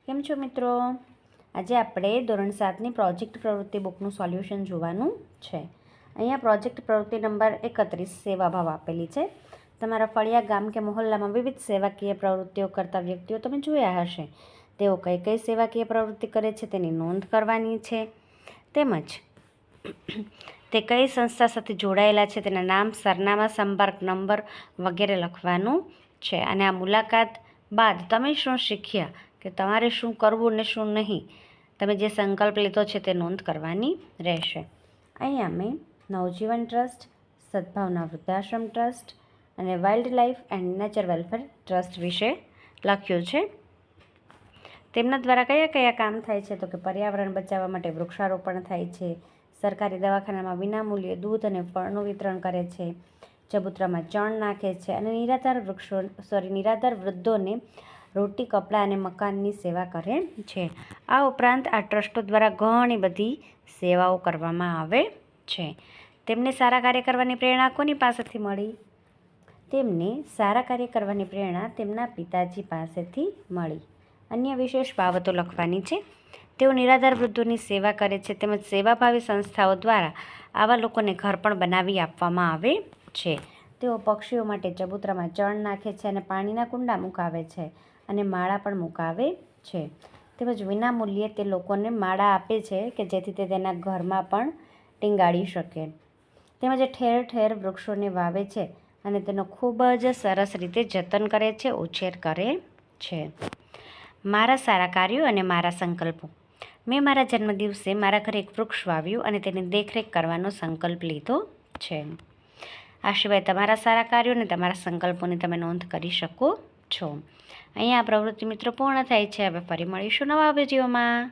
કેમ છો મિત્રો? આજે આપણે ધોરણ 7ની પ્રોજેક્ટ પ્રવૃત્તિ બુકનું સોલ્યુશન જોવાનું છે. અહીંયા પ્રોજેક્ટ પ્રવૃત્તિ નંબર 31 સેવાભાવ આપેલી છે. તમારા ફળિયા ગામ કે મહોલ્લામાં વિવિધ સેવાકીય પ્રવૃત્તિઓ કરતા વ્યક્તિઓ તમે જોયા હશે. તેઓ કઈ કઈ સેવાકીય પ્રવૃત્તિ કરે છે તેની નોંધ કરવાની છે, તેમજ તે કઈ સંસ્થા સાથે જોડાયેલા છે તેના નામ, સરનામા, સંપર્ક નંબર વગેરે લખવાનું છે. અને આ મુલાકાત બાદ તમે શું શીખ્યા કે તમારે શું કરવું ને શું નહીં, તમે જે સંકલ્પ લીધો છે તે નોંધ કરવાની રહેશે. અહીંયા મેં નવજીવન ટ્રસ્ટ, સદભાવના વૃદ્ધાશ્રમ ટ્રસ્ટ અને wild life and nature welfare trust વિશે લખ્યું છે. તેમના દ્વારા કયા કયા કામ થાય છે તો કે પર્યાવરણ બચાવવા માટે વૃક્ષારોપણ થાય છે, સરકારી દવાખાનામાં વિનામૂલ્યે દૂધ અને ફળનું વિતરણ કરે છે, ચબૂતરામાં ચણ નાખે છે અને નિરાધાર વૃદ્ધોને રોટી, કપડાં અને મકાનની સેવા કરે છે. આ ઉપરાંત આ ટ્રસ્ટો દ્વારા ઘણી બધી સેવાઓ કરવામાં આવે છે. તેમને સારા કાર્ય કરવાની પ્રેરણા કોની પાસેથી મળી? તેમને સારા કાર્ય કરવાની પ્રેરણા તેમના પિતાજી પાસેથી મળી. અન્ય વિશેષ બાબતો લખવાની છે. તેઓ નિરાધાર વૃદ્ધોની સેવા કરે છે, તેમજ સેવાભાવી સંસ્થાઓ દ્વારા આવા લોકોને ઘર પણ બનાવી આપવામાં આવે છે. તેઓ પક્ષીઓ માટે ચબૂતરામાં ચણ નાખે છે અને પાણીના કુંડા મુકાવે છે અને માળા પણ મુકાવે છે. તેમજ વિનામૂલ્યે તે લોકોને માળા આપે છે કે જેથી તે તેના ઘરમાં પણ ટીંગાડી શકે. તેમજ ઠેર ઠેર વૃક્ષોને વાવે છે અને તેનો ખૂબ જ સરસ રીતે જતન કરે છે, ઉછેર કરે છે. મારા સારા કાર્યો અને મારા સંકલ્પો. મેં મારા જન્મદિવસે મારા ઘરે એક વૃક્ષ વાવ્યું અને તેની દેખરેખ કરવાનો સંકલ્પ લીધો છે. આ સિવાય તમારા સારા કાર્યો અને તમારા સંકલ્પોની તમે નોંધ કરી શકો છો. અહીંયા આ પ્રવૃત્તિ મિત્રો પૂર્ણ થાય છે. હવે ફરી મળીશું નવા વિડીયોમાં.